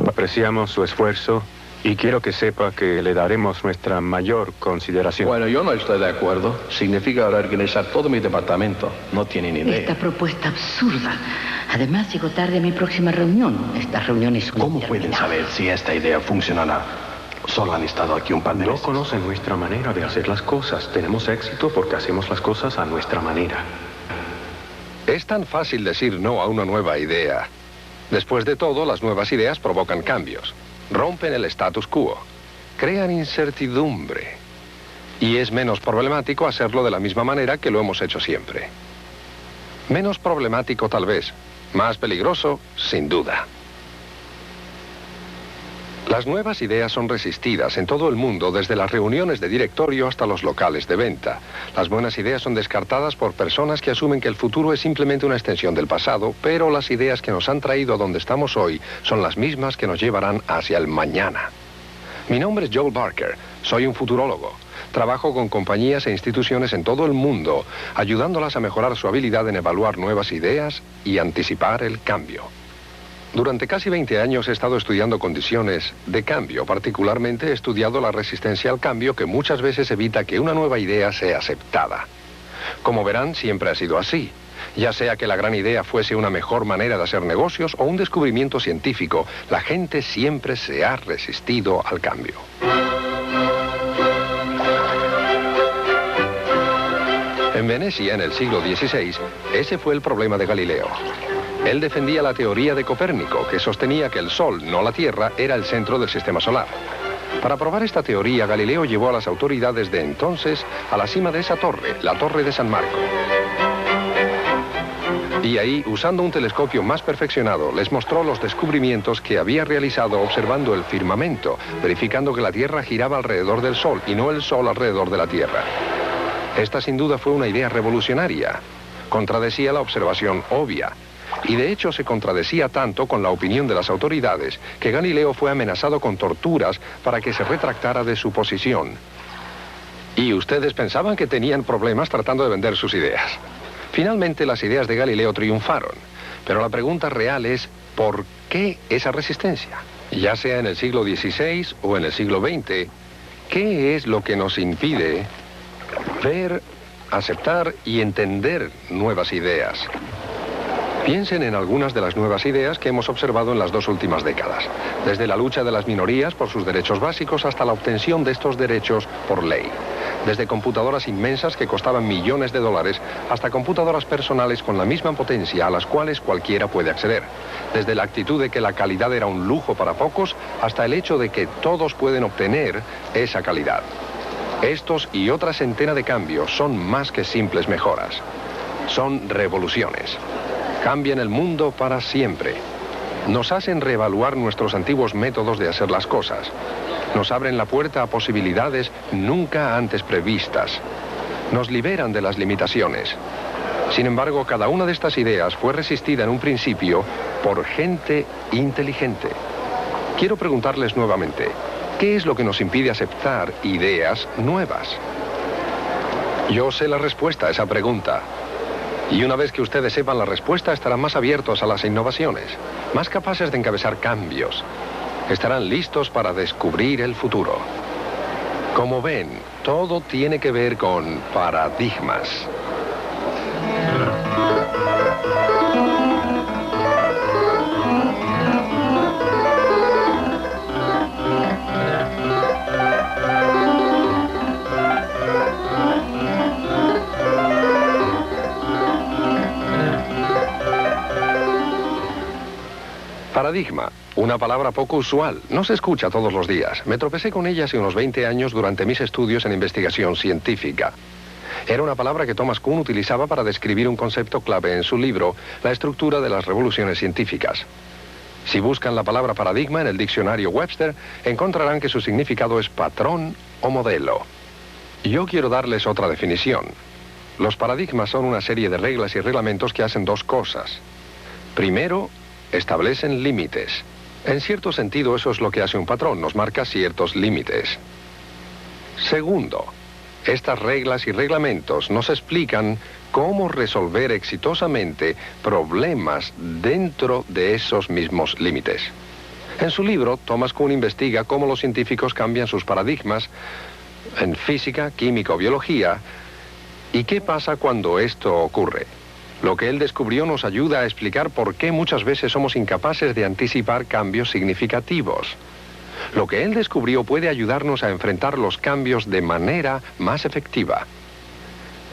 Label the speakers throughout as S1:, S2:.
S1: Apreciamos su esfuerzo y quiero que sepa que le daremos nuestra mayor consideración.
S2: Bueno, yo no estoy de acuerdo. Significa reorganizar todo mi departamento. No tienen idea.
S3: Esta propuesta absurda. Además, llego tarde a mi próxima reunión. Estas reuniones son
S2: ¿Cómo pueden saber si esta idea funcionará? Solo han estado aquí un par de meses.
S1: No conocen nuestra manera de hacer las cosas. Tenemos éxito porque hacemos las cosas a nuestra manera.
S4: Es tan fácil decir no a una nueva idea. Después de todo, las nuevas ideas provocan cambios. Rompen el status quo. Crean incertidumbre. Y es menos problemático hacerlo de la misma manera que lo hemos hecho siempre. Menos problemático tal vez. Más peligroso, sin duda. Las nuevas ideas son resistidas en todo el mundo, desde las reuniones de directorio hasta los locales de venta. Las buenas ideas son descartadas por personas que asumen que el futuro es simplemente una extensión del pasado, pero las ideas que nos han traído a donde estamos hoy son las mismas que nos llevarán hacia el mañana. Mi nombre es Joel Barker, soy un futurólogo. Trabajo con compañías e instituciones en todo el mundo, ayudándolas a mejorar su habilidad en evaluar nuevas ideas y anticipar el cambio. Durante casi 20 años he estado estudiando condiciones de cambio. Particularmente he estudiado la resistencia al cambio, que muchas veces evita que una nueva idea sea aceptada. Como verán, siempre ha sido así. Ya sea que la gran idea fuese una mejor manera de hacer negocios o un descubrimiento científico, la gente siempre se ha resistido al cambio. En Venecia, en el siglo XVI, ese fue el problema de Galileo. Él defendía la teoría de Copérnico, que sostenía que el Sol, no la Tierra, era el centro del sistema solar. Para probar esta teoría, Galileo llevó a las autoridades de entonces a la cima de esa torre, la Torre de San Marco. Y ahí, usando un telescopio más perfeccionado, les mostró los descubrimientos que había realizado observando el firmamento, verificando que la Tierra giraba alrededor del Sol y no el Sol alrededor de la Tierra. Esta sin duda fue una idea revolucionaria. Contradecía la observación obvia. Y de hecho se contradecía tanto con la opinión de las autoridades que Galileo fue amenazado con torturas para que se retractara de su posición. Y ustedes pensaban que tenían problemas tratando de vender sus ideas. Finalmente las ideas de Galileo triunfaron. Pero la pregunta real es, ¿por qué esa resistencia? Ya sea en el siglo XVI o en el siglo XX, ¿qué es lo que nos impide ver, aceptar y entender nuevas ideas? Piensen en algunas de las nuevas ideas que hemos observado en las 2 últimas décadas, desde la lucha de las minorías por sus derechos básicos hasta la obtención de estos derechos por ley. Desde computadoras inmensas que costaban millones de dólares hasta computadoras personales con la misma potencia a las cuales cualquiera puede acceder. Desde la actitud de que la calidad era un lujo para pocos hasta el hecho de que todos pueden obtener esa calidad. Estos y otra centena de cambios son más que simples mejoras. Son revoluciones. Cambian el mundo para siempre. Nos hacen reevaluar nuestros antiguos métodos de hacer las cosas. Nos abren la puerta a posibilidades nunca antes previstas. Nos liberan de las limitaciones. Sin embargo, cada una de estas ideas fue resistida en un principio por gente inteligente. Quiero preguntarles nuevamente, ¿qué es lo que nos impide aceptar ideas nuevas? Yo sé la respuesta a esa pregunta. Y una vez que ustedes sepan la respuesta, estarán más abiertos a las innovaciones, más capaces de encabezar cambios. Estarán listos para descubrir el futuro. Como ven, todo tiene que ver con paradigmas. Paradigma, una palabra poco usual, no se escucha todos los días. Me tropecé con ella hace unos 20 años durante mis estudios en investigación científica. Era una palabra que Thomas Kuhn utilizaba para describir un concepto clave en su libro, La estructura de las revoluciones científicas. Si buscan la palabra paradigma en el diccionario Webster, encontrarán que su significado es patrón o modelo. Yo quiero darles otra definición. Los paradigmas son una serie de reglas y reglamentos que hacen 2 cosas. Primero, establecen límites. En cierto sentido, eso es lo que hace un patrón, nos marca ciertos límites. Segundo, estas reglas y reglamentos nos explican cómo resolver exitosamente problemas dentro de esos mismos límites. En su libro, Thomas Kuhn investiga cómo los científicos cambian sus paradigmas en física, química o biología, y qué pasa cuando esto ocurre. Lo que él descubrió nos ayuda a explicar por qué muchas veces somos incapaces de anticipar cambios significativos. Lo que él descubrió puede ayudarnos a enfrentar los cambios de manera más efectiva.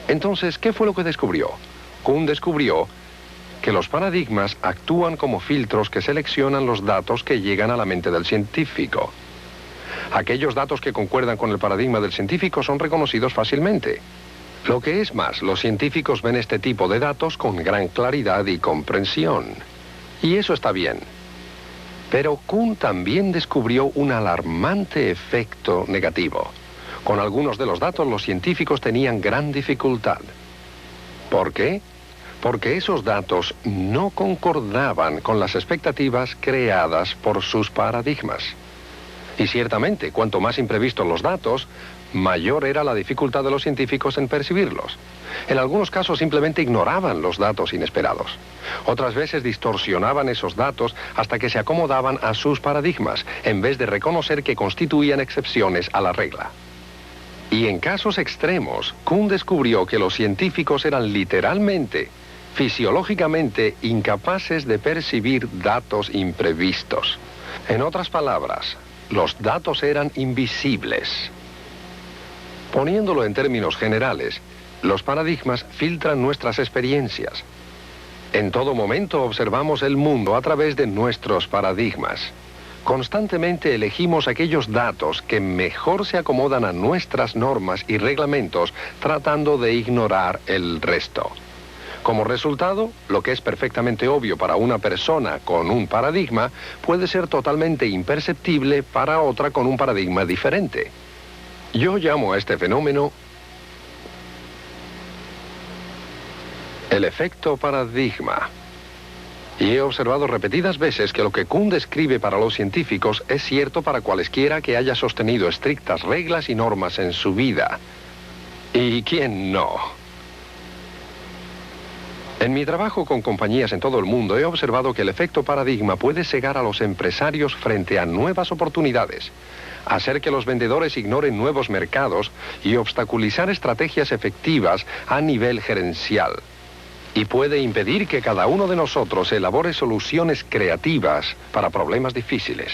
S4: Entonces, ¿qué fue lo que descubrió? Kuhn descubrió que los paradigmas actúan como filtros que seleccionan los datos que llegan a la mente del científico. Aquellos datos que concuerdan con el paradigma del científico son reconocidos fácilmente. Lo que es más, los científicos ven este tipo de datos con gran claridad y comprensión. Y eso está bien. Pero Kuhn también descubrió un alarmante efecto negativo. Con algunos de los datos los científicos tenían gran dificultad. ¿Por qué? Porque esos datos no concordaban con las expectativas creadas por sus paradigmas. Y ciertamente, cuanto más imprevistos los datos, mayor era la dificultad de los científicos en percibirlos. En algunos casos simplemente ignoraban los datos inesperados. Otras veces distorsionaban esos datos hasta que se acomodaban a sus paradigmas, en vez de reconocer que constituían excepciones a la regla. Y en casos extremos, Kuhn descubrió que los científicos eran literalmente, fisiológicamente, incapaces de percibir datos imprevistos. En otras palabras, los datos eran invisibles. Poniéndolo en términos generales, los paradigmas filtran nuestras experiencias. En todo momento observamos el mundo a través de nuestros paradigmas. Constantemente elegimos aquellos datos que mejor se acomodan a nuestras normas y reglamentos, tratando de ignorar el resto. Como resultado, lo que es perfectamente obvio para una persona con un paradigma puede ser totalmente imperceptible para otra con un paradigma diferente. Yo llamo a este fenómeno el efecto paradigma. Y he observado repetidas veces que lo que Kuhn describe para los científicos es cierto para cualesquiera que haya sostenido estrictas reglas y normas en su vida. ¿Y quién no? En mi trabajo con compañías en todo el mundo he observado que el efecto paradigma puede cegar a los empresarios frente a nuevas oportunidades, hacer que los vendedores ignoren nuevos mercados y obstaculizar estrategias efectivas a nivel gerencial. Y puede impedir que cada uno de nosotros elabore soluciones creativas para problemas difíciles.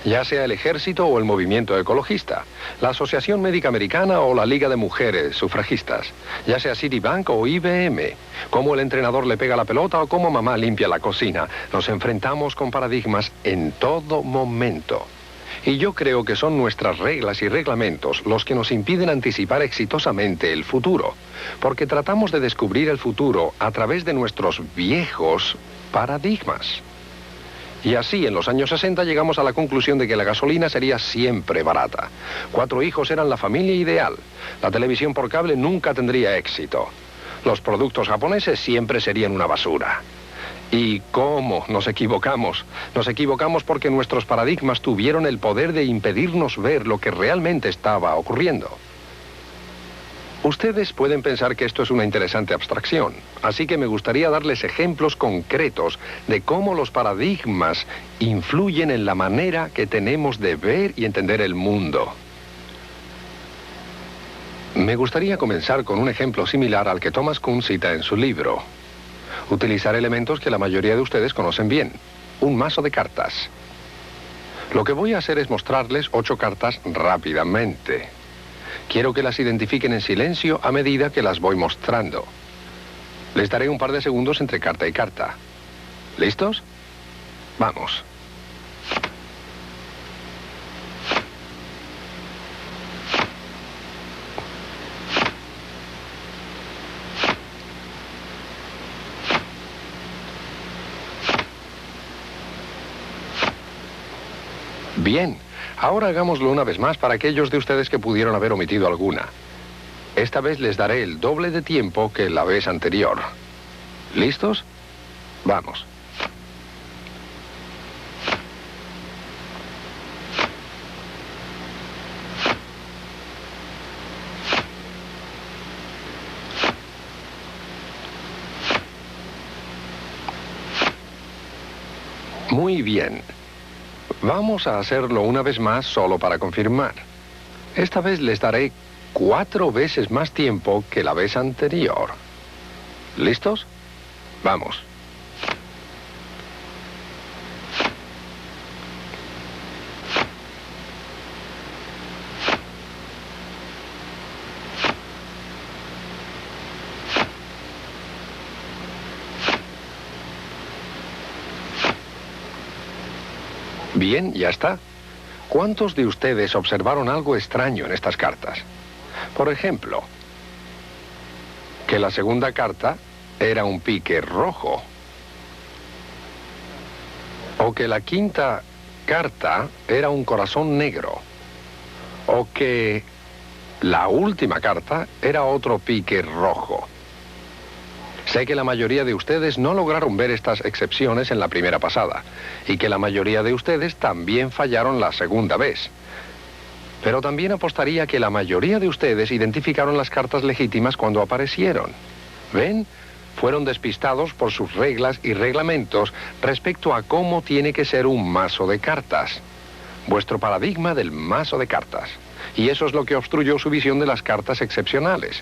S4: Ya sea el ejército o el movimiento ecologista, la Asociación Médica Americana o la Liga de Mujeres Sufragistas, ya sea Citibank o IBM, cómo el entrenador le pega la pelota o cómo mamá limpia la cocina, nos enfrentamos con paradigmas en todo momento. Y yo creo que son nuestras reglas y reglamentos los que nos impiden anticipar exitosamente el futuro, porque tratamos de descubrir el futuro a través de nuestros viejos paradigmas. Y así, en los años 60 llegamos a la conclusión de que la gasolina sería siempre barata. 4 hijos eran la familia ideal. La televisión por cable nunca tendría éxito. Los productos japoneses siempre serían una basura. ¿Y cómo nos equivocamos? Nos equivocamos porque nuestros paradigmas tuvieron el poder de impedirnos ver lo que realmente estaba ocurriendo. Ustedes pueden pensar que esto es una interesante abstracción, así que me gustaría darles ejemplos concretos de cómo los paradigmas influyen en la manera que tenemos de ver y entender el mundo. Me gustaría comenzar con un ejemplo similar al que Thomas Kuhn cita en su libro. Utilizar elementos que la mayoría de ustedes conocen bien. Un mazo de cartas. Lo que voy a hacer es mostrarles 8 cartas rápidamente. Quiero que las identifiquen en silencio a medida que las voy mostrando. Les daré un par de segundos entre carta y carta. ¿Listos? Vamos. Bien, ahora hagámoslo una vez más para aquellos de ustedes que pudieron haber omitido alguna. Esta vez les daré el doble de tiempo que la vez anterior. ¿Listos? Vamos. Muy bien. Vamos a hacerlo una vez más solo para confirmar. Esta vez les daré 4 veces más tiempo que la vez anterior. ¿Listos? Vamos. Bien, ya está. ¿Cuántos de ustedes observaron algo extraño en estas cartas? Por ejemplo, que la segunda carta era un pique rojo. O que la quinta carta era un corazón negro. O que la última carta era otro pique rojo. Sé que la mayoría de ustedes no lograron ver estas excepciones en la primera pasada, y que la mayoría de ustedes también fallaron la segunda vez. Pero también apostaría que la mayoría de ustedes identificaron las cartas legítimas cuando aparecieron. ¿Ven? Fueron despistados por sus reglas y reglamentos respecto a cómo tiene que ser un mazo de cartas. Vuestro paradigma del mazo de cartas. Y eso es lo que obstruyó su visión de las cartas excepcionales.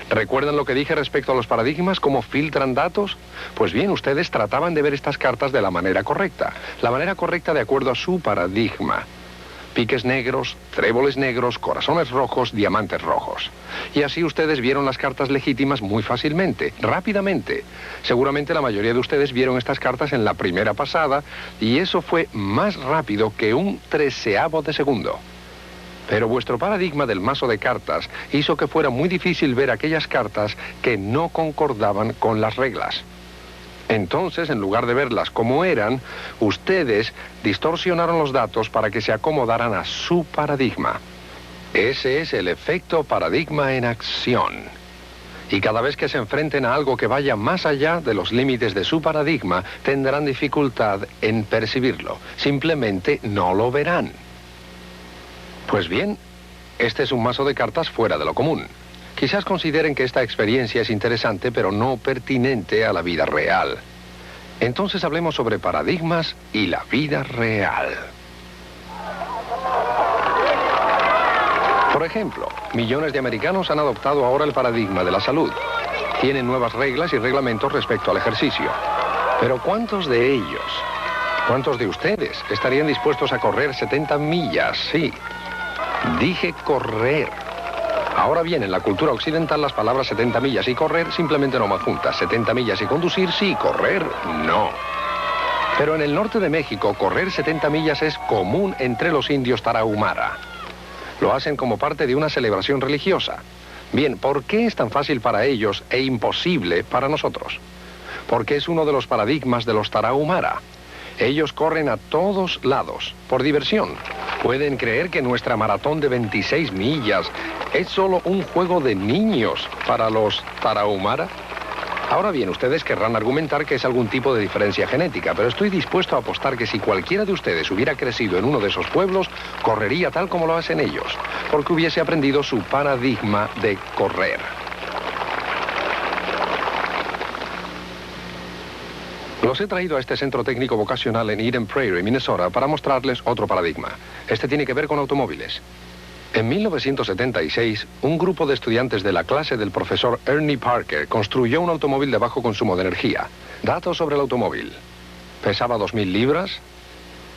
S4: ¿Recuerdan lo que dije respecto a los paradigmas, cómo filtran datos? Pues bien, ustedes trataban de ver estas cartas de la manera correcta de acuerdo a su paradigma. Piques negros, tréboles negros, corazones rojos, diamantes rojos. Y así ustedes vieron las cartas legítimas muy fácilmente, rápidamente. Seguramente la mayoría de ustedes vieron estas cartas en la primera pasada, y eso fue más rápido que un 1/13 de segundo. Pero vuestro paradigma del mazo de cartas hizo que fuera muy difícil ver aquellas cartas que no concordaban con las reglas. Entonces, en lugar de verlas como eran, ustedes distorsionaron los datos para que se acomodaran a su paradigma. Ese es el efecto paradigma en acción. Y cada vez que se enfrenten a algo que vaya más allá de los límites de su paradigma, tendrán dificultad en percibirlo. Simplemente no lo verán. Pues bien, este es un mazo de cartas fuera de lo común. Quizás consideren que esta experiencia es interesante, pero no pertinente a la vida real. Entonces hablemos sobre paradigmas y la vida real. Por ejemplo, millones de americanos han adoptado ahora el paradigma de la salud. Tienen nuevas reglas y reglamentos respecto al ejercicio. Pero ¿cuántos de ellos, cuántos de ustedes estarían dispuestos a correr 70 millas? Sí. Dije correr. Ahora bien, en la cultura occidental las palabras 70 millas y correr simplemente no van juntas. 70 millas y conducir sí, correr no. Pero en el norte de México, correr 70 millas es común entre los indios tarahumara. Lo hacen como parte de una celebración religiosa. Bien, ¿por qué es tan fácil para ellos e imposible para nosotros? Porque es uno de los paradigmas de los tarahumara. Ellos corren a todos lados, por diversión. ¿Pueden creer que nuestra maratón de 26 millas es solo un juego de niños para los tarahumara? Ahora bien, ustedes querrán argumentar que es algún tipo de diferencia genética, pero estoy dispuesto a apostar que si cualquiera de ustedes hubiera crecido en uno de esos pueblos, correría tal como lo hacen ellos, porque hubiese aprendido su paradigma de correr. Los he traído a este centro técnico vocacional en Eden Prairie, Minnesota, para mostrarles otro paradigma. Este tiene que ver con automóviles. En 1976, un grupo de estudiantes de la clase del profesor Ernie Parker construyó un automóvil de bajo consumo de energía. Datos sobre el automóvil. Pesaba 2.000 libras,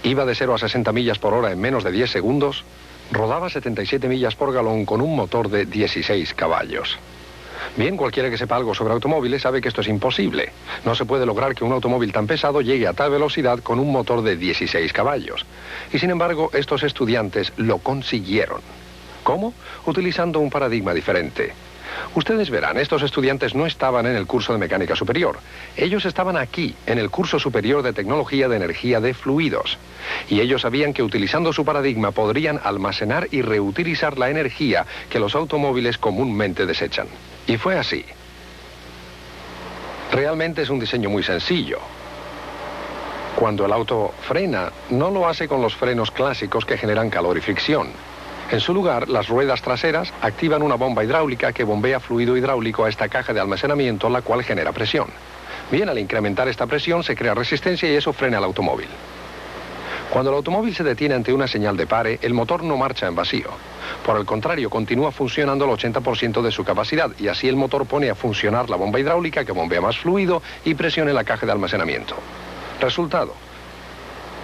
S4: iba de 0 a 60 millas por hora en menos de 10 segundos, rodaba 77 millas por galón con un motor de 16 caballos. Bien, cualquiera que sepa algo sobre automóviles sabe que esto es imposible. No se puede lograr que un automóvil tan pesado llegue a tal velocidad con un motor de 16 caballos. Y sin embargo, estos estudiantes lo consiguieron. ¿Cómo? Utilizando un paradigma diferente. Ustedes verán, estos estudiantes no estaban en el curso de mecánica superior. Ellos estaban aquí, en el curso superior de tecnología de energía de fluidos. Y ellos sabían que utilizando su paradigma podrían almacenar y reutilizar la energía que los automóviles comúnmente desechan. Y fue así. Realmente es un diseño muy sencillo. Cuando el auto frena, no lo hace con los frenos clásicos que generan calor y fricción. En su lugar, las ruedas traseras activan una bomba hidráulica que bombea fluido hidráulico a esta caja de almacenamiento, la cual genera presión. Bien, al incrementar esta presión se crea resistencia y eso frena el automóvil. Cuando el automóvil se detiene ante una señal de pare, el motor no marcha en vacío. Por el contrario, continúa funcionando al 80% de su capacidad y así el motor pone a funcionar la bomba hidráulica que bombea más fluido y presiona en la caja de almacenamiento. Resultado: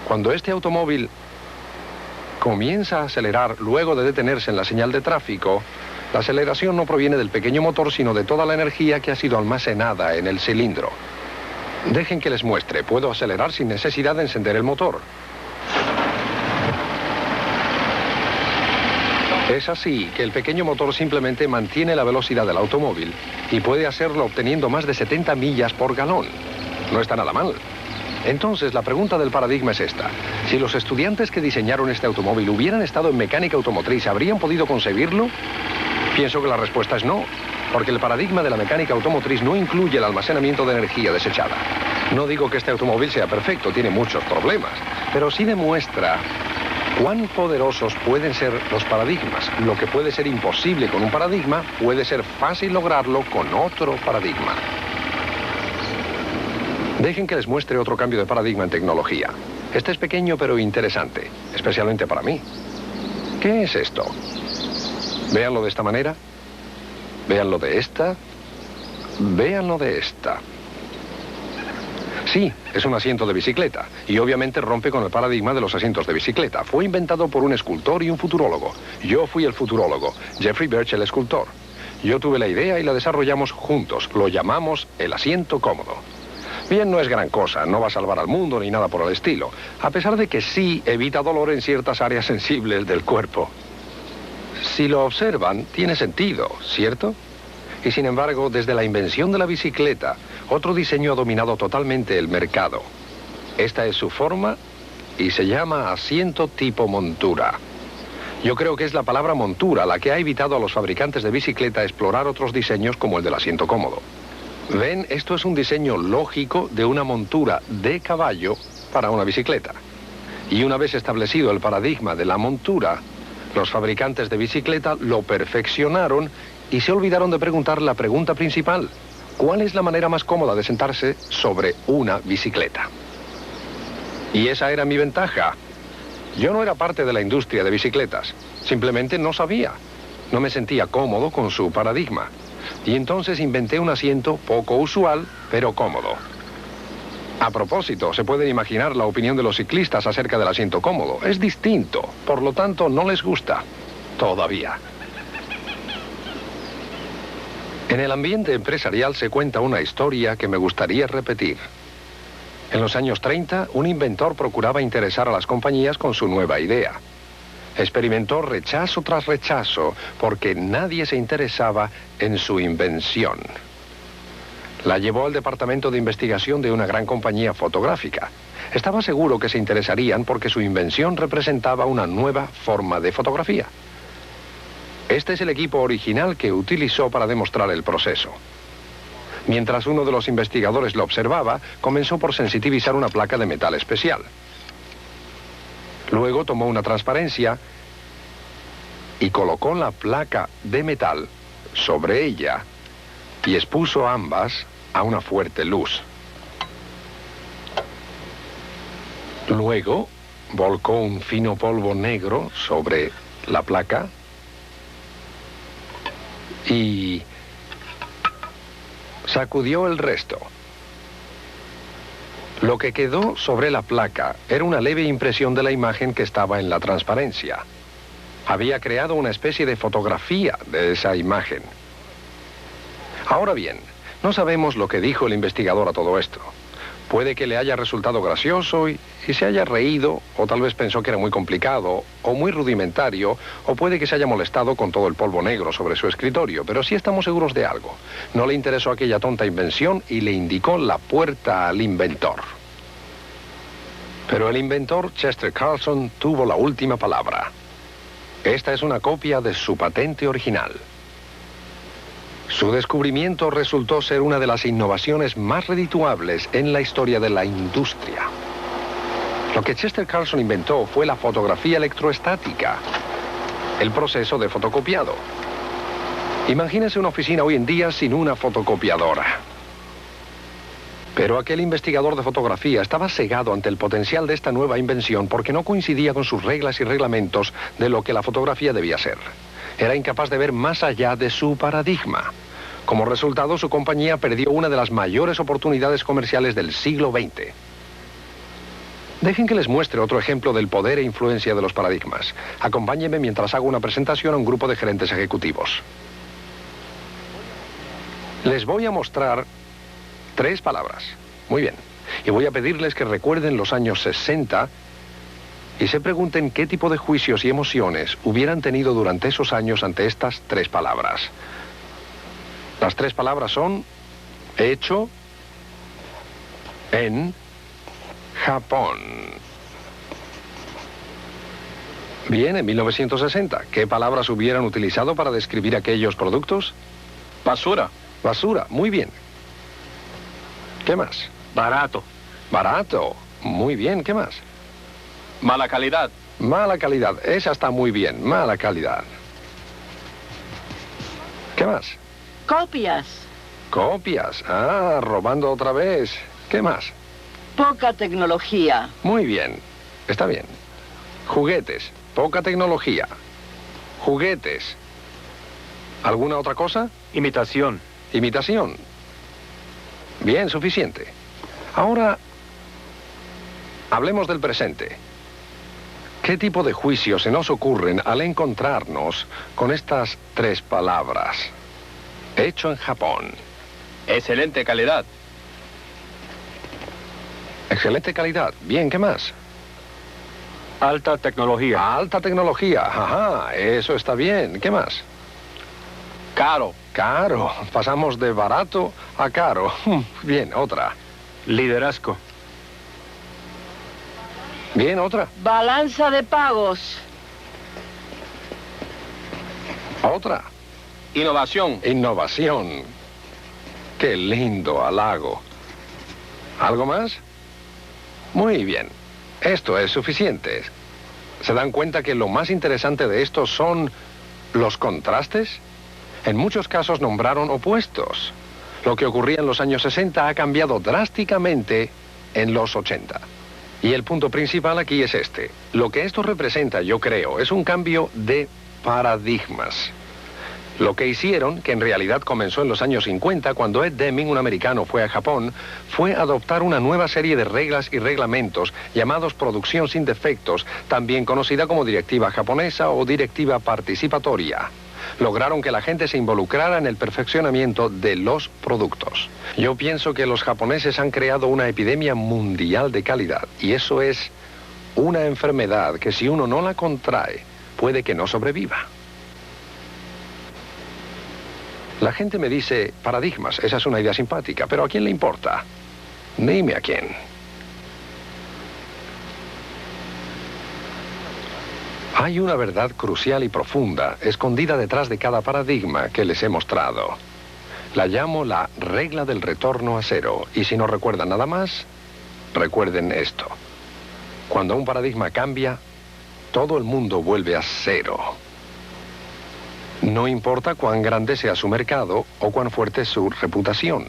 S4: cuando este automóvil comienza a acelerar luego de detenerse en la señal de tráfico, la aceleración no proviene del pequeño motor, sino de toda la energía que ha sido almacenada en el cilindro. Dejen que les muestre. Puedo acelerar sin necesidad de encender el motor. Es así que el pequeño motor simplemente mantiene la velocidad del automóvil y puede hacerlo obteniendo más de 70 millas por galón. No está nada mal. Entonces, la pregunta del paradigma es esta. Si los estudiantes que diseñaron este automóvil hubieran estado en mecánica automotriz, ¿habrían podido concebirlo? Pienso que la respuesta es no, porque el paradigma de la mecánica automotriz no incluye el almacenamiento de energía desechada. No digo que este automóvil sea perfecto, tiene muchos problemas, pero sí demuestra cuán poderosos pueden ser los paradigmas. Lo que puede ser imposible con un paradigma, puede ser fácil lograrlo con otro paradigma. Dejen que les muestre otro cambio de paradigma en tecnología. Este es pequeño pero interesante, especialmente para mí. ¿Qué es esto? Véanlo de esta manera. Véanlo de esta. Véanlo de esta. Sí, es un asiento de bicicleta y obviamente rompe con el paradigma de los asientos de bicicleta. Fue inventado por un escultor y un futurólogo. Yo fui el futurólogo, Jeffrey Birch el escultor. Yo tuve la idea y la desarrollamos juntos. Lo llamamos el asiento cómodo. Bien, no es gran cosa, no va a salvar al mundo ni nada por el estilo, a pesar de que sí evita dolor en ciertas áreas sensibles del cuerpo. Si lo observan, tiene sentido, ¿cierto? Y sin embargo, desde la invención de la bicicleta, otro diseño ha dominado totalmente el mercado. Esta es su forma y se llama asiento tipo montura. Yo creo que es la palabra montura la que ha evitado a los fabricantes de bicicleta explorar otros diseños como el del asiento cómodo. Ven, esto es un diseño lógico de una montura de caballo para una bicicleta. Y una vez establecido el paradigma de la montura, los fabricantes de bicicleta lo perfeccionaron y se olvidaron de preguntar la pregunta principal: ¿cuál es la manera más cómoda de sentarse sobre una bicicleta? Y esa era mi ventaja. Yo no era parte de la industria de bicicletas, simplemente no sabía. No me sentía cómodo con su paradigma. Y entonces inventé un asiento poco usual, pero cómodo. A propósito, se pueden imaginar la opinión de los ciclistas acerca del asiento cómodo. Es distinto, por lo tanto no les gusta. Todavía. En el ambiente empresarial se cuenta una historia que me gustaría repetir. En los años 30, un inventor procuraba interesar a las compañías con su nueva idea. Experimentó rechazo tras rechazo porque nadie se interesaba en su invención. La llevó al departamento de investigación de una gran compañía fotográfica. Estaba seguro que se interesarían porque su invención representaba una nueva forma de fotografía. Este es el equipo original que utilizó para demostrar el proceso. Mientras uno de los investigadores lo observaba, comenzó por sensitivizar una placa de metal especial. Luego tomó una transparencia y colocó la placa de metal sobre ella y expuso ambas a una fuerte luz. Luego volcó un fino polvo negro sobre la placa y sacudió el resto. Lo que quedó sobre la placa era una leve impresión de la imagen que estaba en la transparencia. Había creado una especie de fotografía de esa imagen. Ahora bien, no sabemos lo que dijo el investigador a todo esto. Puede que le haya resultado gracioso y se haya reído, o tal vez pensó que era muy complicado, o muy rudimentario, o puede que se haya molestado con todo el polvo negro sobre su escritorio, pero sí estamos seguros de algo. No le interesó aquella tonta invención y le indicó la puerta al inventor. Pero el inventor, Chester Carlson, tuvo la última palabra. Esta es una copia de su patente original. Su descubrimiento resultó ser una de las innovaciones más redituables en la historia de la industria. Lo que Chester Carlson inventó fue la fotografía electroestática, el proceso de fotocopiado. Imagínese una oficina hoy en día sin una fotocopiadora. Pero aquel investigador de fotografía estaba cegado ante el potencial de esta nueva invención porque no coincidía con sus reglas y reglamentos de lo que la fotografía debía ser. Era incapaz de ver más allá de su paradigma. Como resultado, su compañía perdió una de las mayores oportunidades comerciales del siglo XX. Dejen que les muestre otro ejemplo del poder e influencia de los paradigmas. Acompáñenme mientras hago una presentación a un grupo de gerentes ejecutivos. Les voy a mostrar 3 palabras. Muy bien. Y voy a pedirles que recuerden los años 60 y se pregunten qué tipo de juicios y emociones hubieran tenido durante esos años ante estas 3 palabras. Las 3 palabras son hecho en Japón. Bien, en 1960, ¿qué palabras hubieran utilizado para describir aquellos productos?
S2: Basura.
S4: Basura, muy bien. ¿Qué más?
S1: Barato.
S4: Barato, muy bien, ¿qué más?
S2: Mala calidad.
S4: Mala calidad, esa está muy bien, mala calidad. ¿Qué más?
S5: Copias.
S4: Copias, robando otra vez. ¿Qué más?
S5: Poca tecnología.
S4: Muy bien, está bien. Juguetes, poca tecnología. Juguetes. ¿Alguna otra cosa?
S1: Imitación.
S4: Imitación. Bien, suficiente. Ahora, hablemos del presente. ¿Qué tipo de juicios se nos ocurren al encontrarnos con estas 3 palabras? Hecho en Japón.
S2: Excelente calidad.
S4: Excelente calidad. Bien, ¿qué más?
S1: Alta tecnología.
S4: Alta tecnología. Ajá, eso está bien. ¿Qué más?
S2: Caro.
S4: Caro. Pasamos de barato a caro. Bien, otra.
S1: Liderazgo.
S4: Bien, otra.
S5: Balanza de pagos.
S4: Otra.
S2: Innovación.
S4: Innovación. Qué lindo halago. ¿Algo más? Muy bien. Esto es suficiente. ¿Se dan cuenta que lo más interesante de esto son los contrastes? En muchos casos nombraron opuestos. Lo que ocurría en los años 60 ha cambiado drásticamente en los 80. Y el punto principal aquí es este. Lo que esto representa, yo creo, es un cambio de paradigmas. Lo que hicieron, que en realidad comenzó en los años 50, cuando Ed Deming, un americano, fue a Japón, fue adoptar una nueva serie de reglas y reglamentos llamados producción sin defectos, también conocida como directiva japonesa o directiva participatoria. Lograron que la gente se involucrara en el perfeccionamiento de los productos. Yo pienso que los japoneses han creado una epidemia mundial de calidad, y eso es una enfermedad que si uno no la contrae, puede que no sobreviva. La gente me dice, paradigmas, esa es una idea simpática, pero ¿a quién le importa? Dime a quién. Hay una verdad crucial y profunda, escondida detrás de cada paradigma que les he mostrado. La llamo la regla del retorno a cero, y si no recuerdan nada más, recuerden esto. Cuando un paradigma cambia, todo el mundo vuelve a cero. No importa cuán grande sea su mercado, o cuán fuerte su reputación,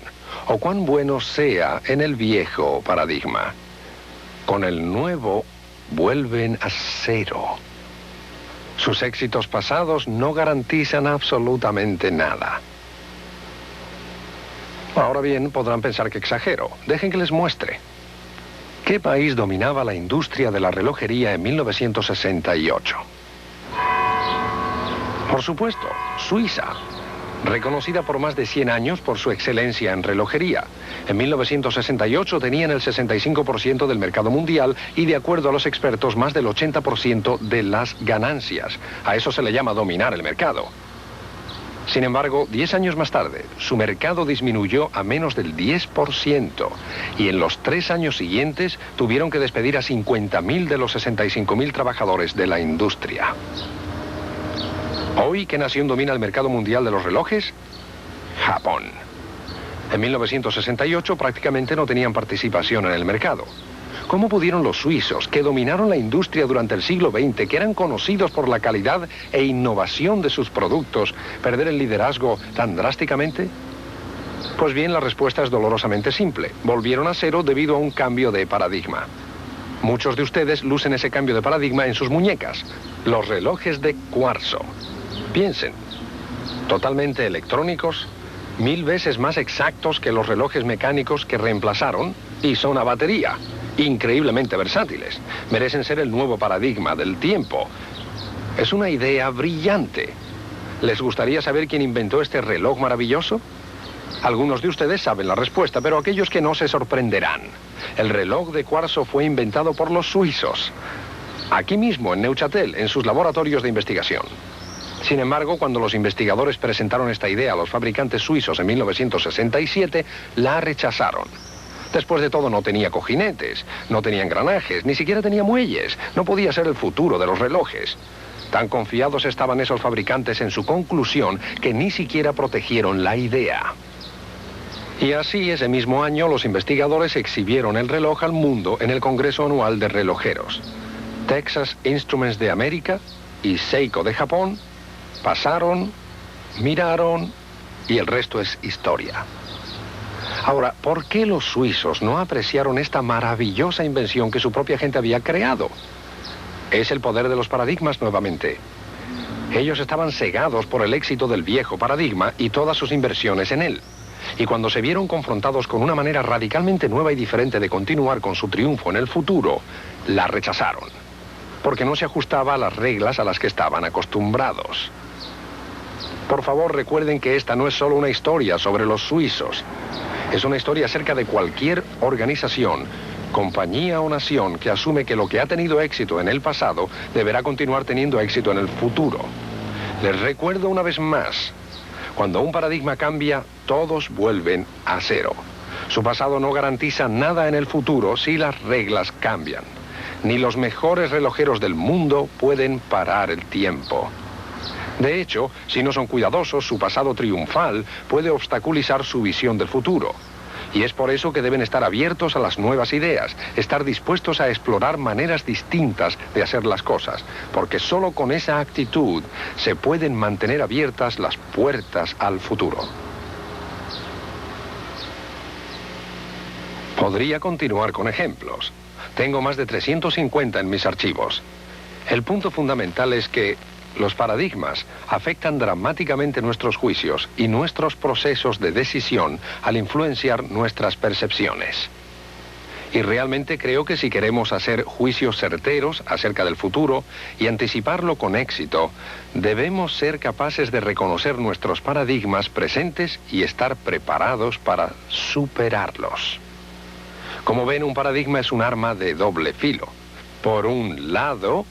S4: o cuán bueno sea en el viejo paradigma. Con el nuevo, vuelven a cero. Sus éxitos pasados no garantizan absolutamente nada. Ahora bien, podrán pensar que exagero. Dejen que les muestre. ¿Qué país dominaba la industria de la relojería en 1968? Por supuesto, Suiza, reconocida por más de 100 años por su excelencia en relojería. En 1968 tenían el 65% del mercado mundial y, de acuerdo a los expertos, más del 80% de las ganancias. A eso se le llama dominar el mercado. Sin embargo, 10 años más tarde, su mercado disminuyó a menos del 10%, y en los 3 años siguientes tuvieron que despedir a 50.000 de los 65.000 trabajadores de la industria. Hoy, ¿qué nación domina el mercado mundial de los relojes? Japón. En 1968 prácticamente no tenían participación en el mercado. ¿Cómo pudieron los suizos, que dominaron la industria durante el siglo XX, que eran conocidos por la calidad e innovación de sus productos, perder el liderazgo tan drásticamente? Pues bien, la respuesta es dolorosamente simple. Volvieron a cero debido a un cambio de paradigma. Muchos de ustedes lucen ese cambio de paradigma en sus muñecas. Los relojes de cuarzo. Piensen, totalmente electrónicos, 1000 veces más exactos que los relojes mecánicos que reemplazaron, y son a batería. Increíblemente versátiles. Merecen ser el nuevo paradigma del tiempo. Es una idea brillante. ¿Les gustaría saber quién inventó este reloj maravilloso? Algunos de ustedes saben la respuesta, pero aquellos que no se sorprenderán. El reloj de cuarzo fue inventado por los suizos. Aquí mismo, en Neuchâtel, en sus laboratorios de investigación. Sin embargo, cuando los investigadores presentaron esta idea a los fabricantes suizos en 1967, la rechazaron. Después de todo, no tenía cojinetes, no tenía engranajes, ni siquiera tenía muelles. No podía ser el futuro de los relojes. Tan confiados estaban esos fabricantes en su conclusión que ni siquiera protegieron la idea. Y así, ese mismo año, los investigadores exhibieron el reloj al mundo en el Congreso Anual de Relojeros. Texas Instruments de América y Seiko de Japón pasaron, miraron y el resto es historia. Ahora, ¿por qué los suizos no apreciaron esta maravillosa invención que su propia gente había creado? Es el poder de los paradigmas nuevamente. Ellos estaban cegados por el éxito del viejo paradigma y todas sus inversiones en él. Y cuando se vieron confrontados con una manera radicalmente nueva y diferente de continuar con su triunfo en el futuro, la rechazaron. Porque no se ajustaba a las reglas a las que estaban acostumbrados. Por favor, recuerden que esta no es solo una historia sobre los suizos. Es una historia acerca de cualquier organización, compañía o nación que asume que lo que ha tenido éxito en el pasado deberá continuar teniendo éxito en el futuro. Les recuerdo una vez más, cuando un paradigma cambia, todos vuelven a cero. Su pasado no garantiza nada en el futuro si las reglas cambian. Ni los mejores relojeros del mundo pueden parar el tiempo. De hecho, si no son cuidadosos, su pasado triunfal puede obstaculizar su visión del futuro. Y es por eso que deben estar abiertos a las nuevas ideas, estar dispuestos a explorar maneras distintas de hacer las cosas, porque solo con esa actitud se pueden mantener abiertas las puertas al futuro. Podría continuar con ejemplos. Tengo más de 350 en mis archivos. El punto fundamental es que los paradigmas afectan dramáticamente nuestros juicios y nuestros procesos de decisión al influenciar nuestras percepciones. Y realmente creo que si queremos hacer juicios certeros acerca del futuro y anticiparlo con éxito, debemos ser capaces de reconocer nuestros paradigmas presentes y estar preparados para superarlos. Como ven, un paradigma es un arma de doble filo. Por un lado,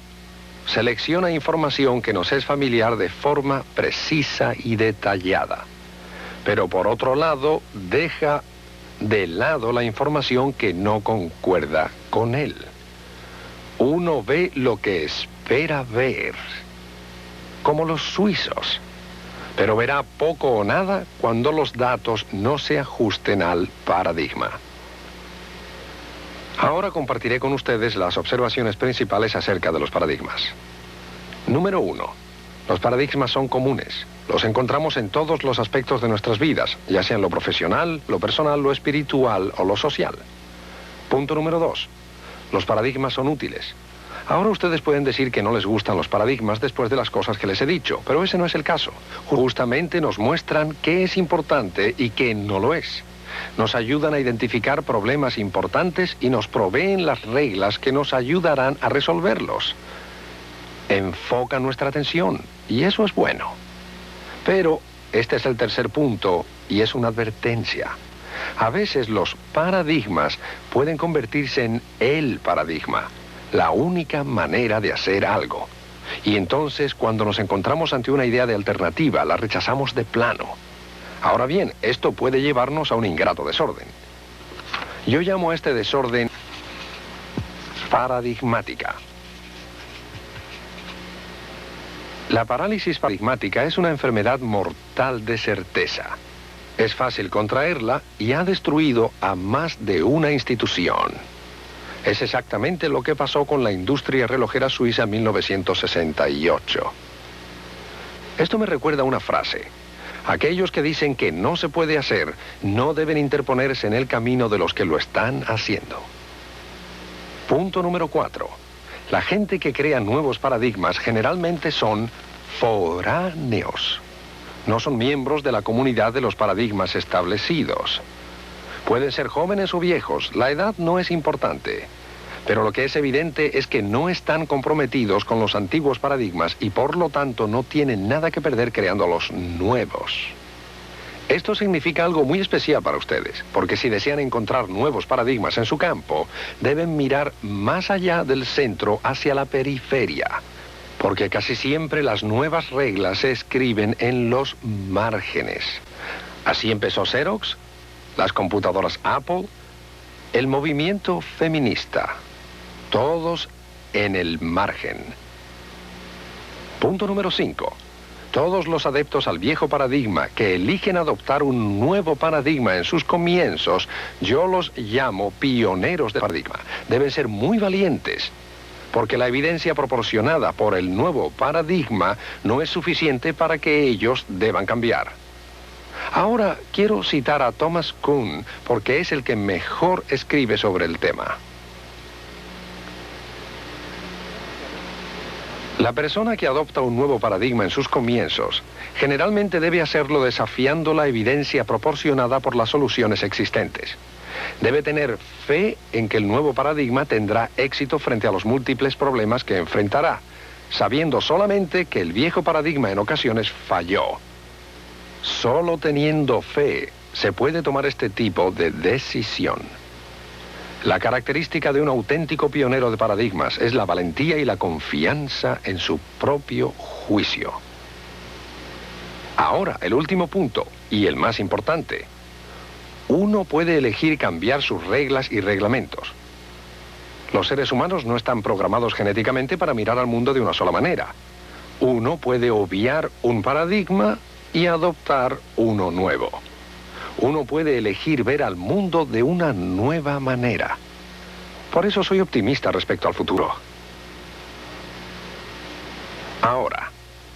S4: selecciona información que nos es familiar de forma precisa y detallada. Pero por otro lado, deja de lado la información que no concuerda con él. Uno ve lo que espera ver, como los suizos, pero verá poco o nada cuando los datos no se ajusten al paradigma. Ahora compartiré con ustedes las observaciones principales acerca de los paradigmas. Número 1. Los paradigmas son comunes. Los encontramos en todos los aspectos de nuestras vidas, ya sea en lo profesional, lo personal, lo espiritual o lo social. Punto número 2. Los paradigmas son útiles. Ahora ustedes pueden decir que no les gustan los paradigmas después de las cosas que les he dicho, pero ese no es el caso. Justamente nos muestran qué es importante y qué no lo es. Nos ayudan a identificar problemas importantes y nos proveen las reglas que nos ayudarán a resolverlos. Enfocan nuestra atención y eso es bueno. Pero este es el tercer punto y es una advertencia. A veces los paradigmas pueden convertirse en el paradigma, la única manera de hacer algo. Y entonces, cuando nos encontramos ante una idea de alternativa, la rechazamos de plano. Ahora bien, esto puede llevarnos a un ingrato desorden. Yo llamo a este desorden paradigmática. La parálisis paradigmática es una enfermedad mortal de certeza. Es fácil contraerla y ha destruido a más de una institución. Es exactamente lo que pasó con la industria relojera suiza en 1968. Esto me recuerda una frase. Aquellos que dicen que no se puede hacer, no deben interponerse en el camino de los que lo están haciendo. Punto número 4. La gente que crea nuevos paradigmas generalmente son foráneos. No son miembros de la comunidad de los paradigmas establecidos. Pueden ser jóvenes o viejos, la edad no es importante. Pero lo que es evidente es que no están comprometidos con los antiguos paradigmas y por lo tanto no tienen nada que perder creando los nuevos. Esto significa algo muy especial para ustedes, porque si desean encontrar nuevos paradigmas en su campo, deben mirar más allá del centro hacia la periferia. Porque casi siempre las nuevas reglas se escriben en los márgenes. Así empezó Xerox, las computadoras Apple, el movimiento feminista. Todos en el margen. Punto número 5. Todos los adeptos al viejo paradigma que eligen adoptar un nuevo paradigma en sus comienzos, yo los llamo pioneros de paradigma. Deben ser muy valientes, porque la evidencia proporcionada por el nuevo paradigma no es suficiente para que ellos deban cambiar. Ahora quiero citar a Thomas Kuhn, porque es el que mejor escribe sobre el tema. La persona que adopta un nuevo paradigma en sus comienzos generalmente debe hacerlo desafiando la evidencia proporcionada por las soluciones existentes. Debe tener fe en que el nuevo paradigma tendrá éxito frente a los múltiples problemas que enfrentará, sabiendo solamente que el viejo paradigma en ocasiones falló. Solo teniendo fe se puede tomar este tipo de decisión. La característica de un auténtico pionero de paradigmas es la valentía y la confianza en su propio juicio. Ahora, el último punto, y el más importante. Uno puede elegir cambiar sus reglas y reglamentos. Los seres humanos no están programados genéticamente para mirar al mundo de una sola manera. Uno puede obviar un paradigma y adoptar uno nuevo. Uno puede elegir ver al mundo de una nueva manera. Por eso soy optimista respecto al futuro. Ahora,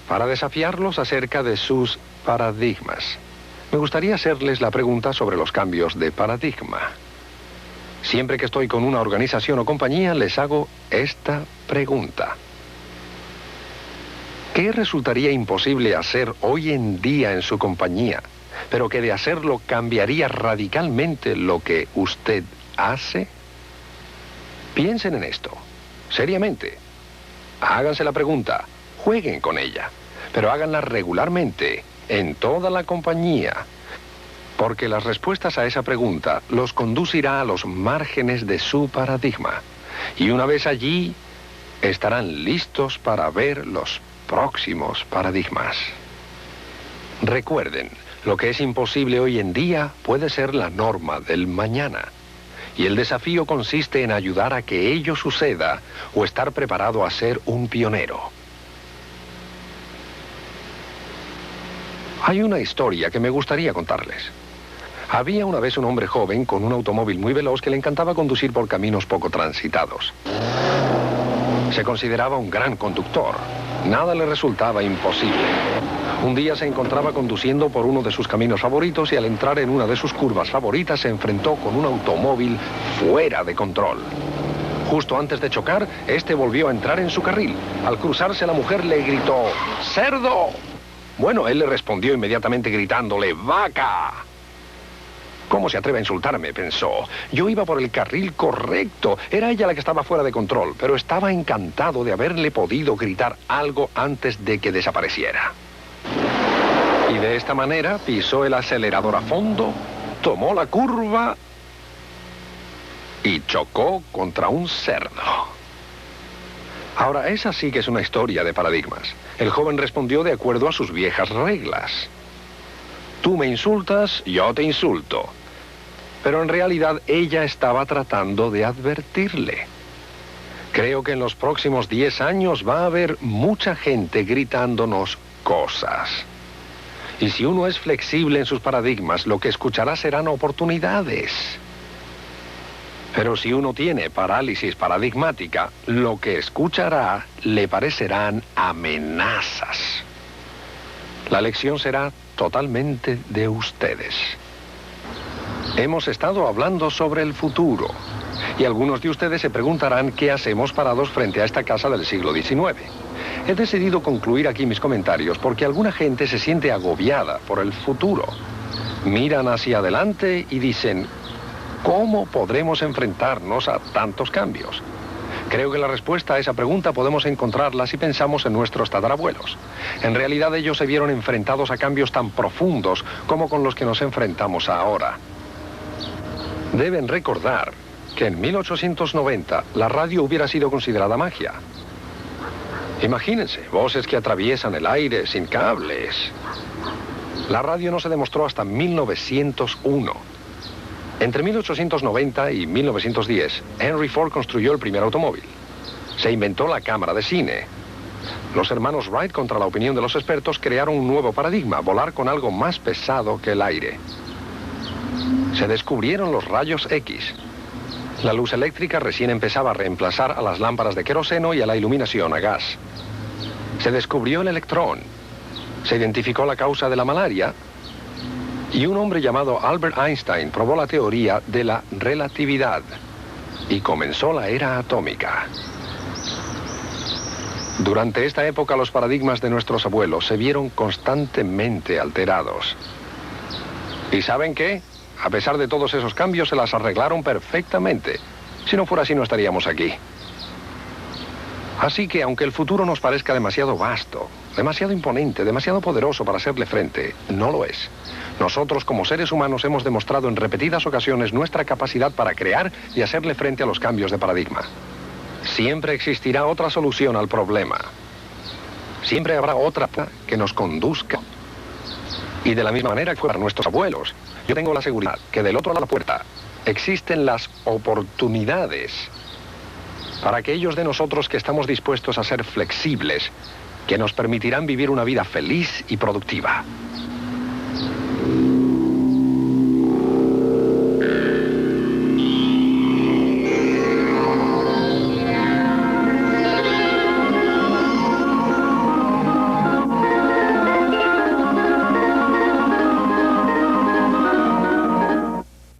S4: para desafiarlos acerca de sus paradigmas, me gustaría hacerles la pregunta sobre los cambios de paradigma. Siempre que estoy con una organización o compañía, les hago esta pregunta. ¿Qué resultaría imposible hacer hoy en día en su compañía, pero que de hacerlo cambiaría radicalmente lo que usted hace? Piensen en esto, seriamente. Háganse la pregunta, jueguen con ella, pero háganla regularmente, en toda la compañía, porque las respuestas a esa pregunta los conducirá a los márgenes de su paradigma. Y una vez allí, estarán listos para ver los próximos paradigmas. Recuerden, lo que es imposible hoy en día puede ser la norma del mañana. Y el desafío consiste en ayudar a que ello suceda o estar preparado a ser un pionero. Hay una historia que me gustaría contarles. Había una vez un hombre joven con un automóvil muy veloz que le encantaba conducir por caminos poco transitados. Se consideraba un gran conductor. Nada le resultaba imposible. Un día se encontraba conduciendo por uno de sus caminos favoritos y al entrar en una de sus curvas favoritas se enfrentó con un automóvil fuera de control. Justo antes de chocar, este volvió a entrar en su carril. Al cruzarse, la mujer le gritó: ¡cerdo! Bueno, él le respondió inmediatamente gritándole: ¡vaca! ¿Cómo se atreve a insultarme?, pensó. Yo iba por el carril correcto. Era ella la que estaba fuera de control, pero estaba encantado de haberle podido gritar algo antes de que desapareciera. Y de esta manera pisó el acelerador a fondo, tomó la curva y chocó contra un cerdo. Ahora, esa sí que es una historia de paradigmas. El joven respondió de acuerdo a sus viejas reglas. Tú me insultas, yo te insulto. Pero en realidad ella estaba tratando de advertirle. Creo que en los próximos 10 años va a haber mucha gente gritándonos cosas. Y si uno es flexible en sus paradigmas, lo que escuchará serán oportunidades. Pero si uno tiene parálisis paradigmática, lo que escuchará le parecerán amenazas. La lección será totalmente de ustedes. Hemos estado hablando sobre el futuro, y algunos de ustedes se preguntarán qué hacemos parados frente a esta casa del siglo XIX. He decidido concluir aquí mis comentarios porque alguna gente se siente agobiada por el futuro. Miran hacia adelante y dicen, ¿cómo podremos enfrentarnos a tantos cambios? Creo que la respuesta a esa pregunta podemos encontrarla si pensamos en nuestros tatarabuelos. En realidad ellos se vieron enfrentados a cambios tan profundos como con los que nos enfrentamos ahora. Deben recordar que en 1890 la radio hubiera sido considerada magia. Imagínense, voces que atraviesan el aire sin cables. La radio no se demostró hasta 1901. Entre 1890 y 1910, Henry Ford construyó el primer automóvil. Se inventó la cámara de cine. Los hermanos Wright, contra la opinión de los expertos, crearon un nuevo paradigma, volar con algo más pesado que el aire. Se descubrieron los rayos X. La luz eléctrica recién empezaba a reemplazar a las lámparas de queroseno y a la iluminación a gas. Se descubrió el electrón. Se identificó la causa de la malaria. Y un hombre llamado Albert Einstein probó la teoría de la relatividad. Y comenzó la era atómica. Durante esta época los paradigmas de nuestros abuelos se vieron constantemente alterados. ¿Y saben qué? A pesar de todos esos cambios, se las arreglaron perfectamente. Si no fuera así, no estaríamos aquí. Así que, aunque el futuro nos parezca demasiado vasto, demasiado imponente, demasiado poderoso para hacerle frente, no lo es. Nosotros, como seres humanos, hemos demostrado en repetidas ocasiones nuestra capacidad para crear y hacerle frente a los cambios de paradigma. Siempre existirá otra solución al problema. Siempre habrá otra que nos conduzca. Y de la misma manera que para nuestros abuelos, yo tengo la seguridad que del otro lado de la puerta existen las oportunidades para aquellos de nosotros que estamos dispuestos a ser flexibles, que nos permitirán vivir una vida feliz y productiva.